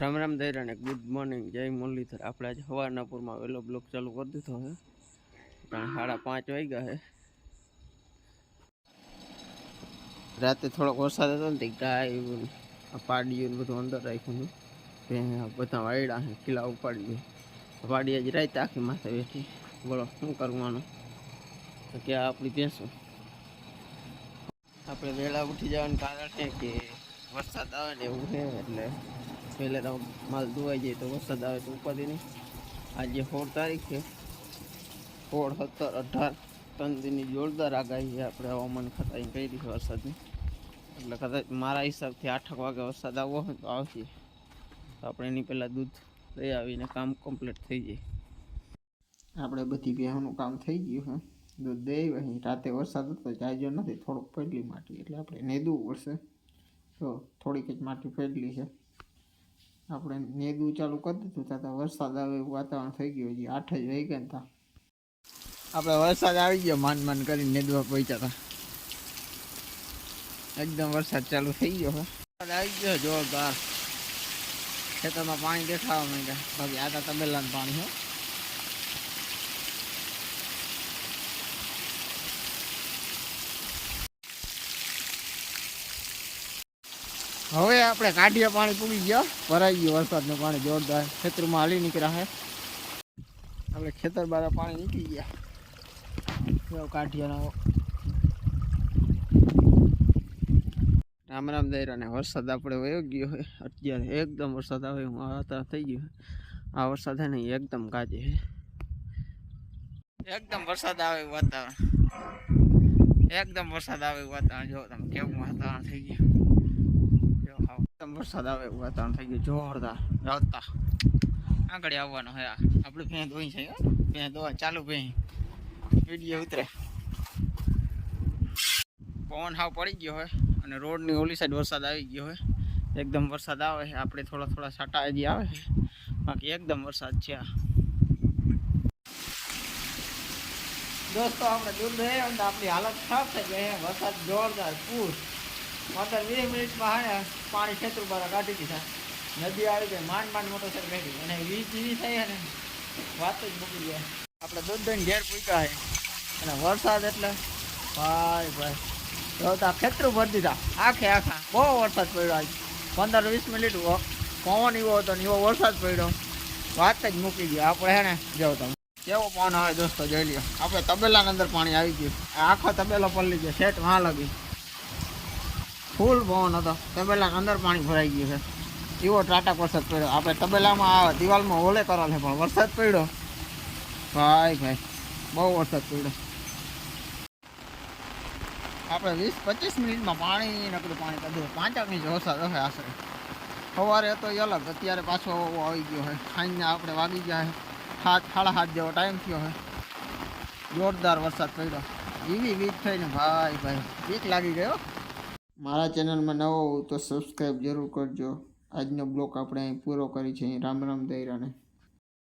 રામ રામ દૈરા ને good morning, જય મુરલીધર। આપણે આજે સવારના પૂરમાં વહેલો બ્લોક ચાલુ કરી દીધો છે, કારણ 5:30 વાગ્યા છે। રાતે થોડોક વરસાદ હતો ને ગાય પાડીયું બધું અંદર રાખ્યું છે, બધા વાયડા છે, કિલ્લા ઉપાડી પાડી આજે રાતે આખી માથે બેઠી। બોલો શું કરવાનું, તો ક્યાં આપણી ભેંસો આપણે વહેલા ઉઠી જવાનું કારણ છે કે વરસાદ આવે ને એવું છે, એટલે પહેલે તો માલ ધોવાઈ જાય તો વરસાદ આવે તો ઉપાધિ નહીં। આજે 16 તારીખ છે, 16, 17, 18 3 દિનની જોરદાર આગાહી છે આપણે હવામાન ખાતાએ કરી છે વરસાદની। એટલે કદાચ મારા હિસાબથી 8 વાગે વરસાદ આવવો હોય તો આવશે, તો આપણે એની પહેલાં દૂધ લઈ આવીને કામ કમ્પ્લીટ થઈ જાય। આપણે બધી ભેહોનું કામ થઈ ગયું છે, દૂધ દઈ અહીં રાતે વરસાદ હતો જાજો નથી, થોડુંક ફેડલી માટી, એટલે આપણે નેદવું પડશે। તો થોડીક જ માટી ફેડલી છે, આપણે નેદવું ચાલુ કરી દીધું ત્યાં વરસાદ આવે એવું વાતાવરણ થઈ ગયું। હજી 8 જ વાગ્યા ને ત્યાં આપણે વરસાદ આવી ગયો, માંડ કરીને નેદવા પહોંચ્યા હતા, એકદમ વરસાદ ચાલુ થઈ ગયો છે। આવી ગયો જોરદાર, ખેતરમાં પાણી દેખાવા માંડ્યા, બાકી આ તો તબેલાનું પાણી છે। હવે આપણે કાઢીએ પાણી પૂરી ગયો, ભરાઈ ગયું વરસાદનું પાણી જોરદાર, ખેતરમાં હાલી નીકળ્યા છે। આપણે ખેતર બાર પાણી નીકળી ગયા, કાઢીએ રામ રામ દૈરા ને વરસાદ આપણે વયો ગયો હોય, અત્યારે એકદમ વરસાદ આવે હું વાતાવરણ થઈ ગયું। આ વરસાદ છે ને એકદમ ગાજે છે, એકદમ વરસાદ આવે એવું વાતાવરણ, એકદમ વરસાદ આવે એવું વાતાવરણ, જો તમે કેવું વાતાવરણ થઈ ગયું, એકદમ વરસાદ આવે એવું વાતાવરણ થઈ ગયું જોરદાર। રસ્તા આગળ આવવાનો હે, આપણે ભેં ધોઈ છે, ભેં ધોવા ચાલુ, ભેં વિડીયો ઉતરે, પવન હાવ પડી ગયો હોય અને રોડની ઓલી સાઈડ વરસાદ આવી ગયો હોય, એકદમ વરસાદ આવે છે। આપણે થોડા છાંટા હજી આવે છે, બાકી એકદમ વરસાદ છે। દોસ્તો આપણે દૂધ લઈએ તો આપણી હાલત ખરાબ થઈ ગઈ, વરસાદ જોરદાર પૂર, માત્ર 20 મિનિટમાં હે પાણી ખેતર બાર કાઢી દીધા, નદી આવી ગઈ, માંડ મોટરસાઇકલ બેઠી અને વીજ જેવી થઈ ને વાત જ મૂકી ગયા। આપણે દૂધ દઈને ઘેર પૂછ્યા છે અને વરસાદ એટલે ભાઈ તો ખેતરું ભરી દીધા આખા, બહુ વરસાદ પડ્યો આજ, 15-20 મિનિટ પવન એવો હતો ને એવો વરસાદ પડ્યો, વાત જ મૂકી ગયો। આપણે હે ને જો તમે કેવો પવન આવે દોસ્તો જોઈ લ્યો, આપણે તબેલાની અંદર પાણી આવી ગયું, આખો તબેલો પલળી ગયો, સેટ વાં લગી ફૂલ પવન હતો, તબેલાની અંદર પાણી ભરાઈ ગયું છે, એવો ટાટા વરસાદ પડ્યો। આપણે તબેલામાં દિવાલમાં ઓલે કરેલ છે પણ વરસાદ પડ્યો ભાઈ, બહુ વરસાદ પડ્યો। આપણે 20-25 મિનિટમાં પાણી નકરું પાણી કાઢ્યું, 5 ઇંચ વરસાદ હશે આશરે, સવારે હતો એ અલગ, અત્યારે પાછો આવી ગયો હોય, સાંજના આપણે વાગી ગયા 7-7:30 જેવો ટાઈમ થયો હોય, જોરદાર વરસાદ પડ્યો, એવી વીજ થઈને ભાઈ બીક લાગી ગયો। મારા ચેનલમાં નવો તો સબસ્ક્રાઈબ જરૂર કરજો। આજનો બ્લોગ આપણે અહીં પૂરો કરી છે। રામ રામ દૈરાને।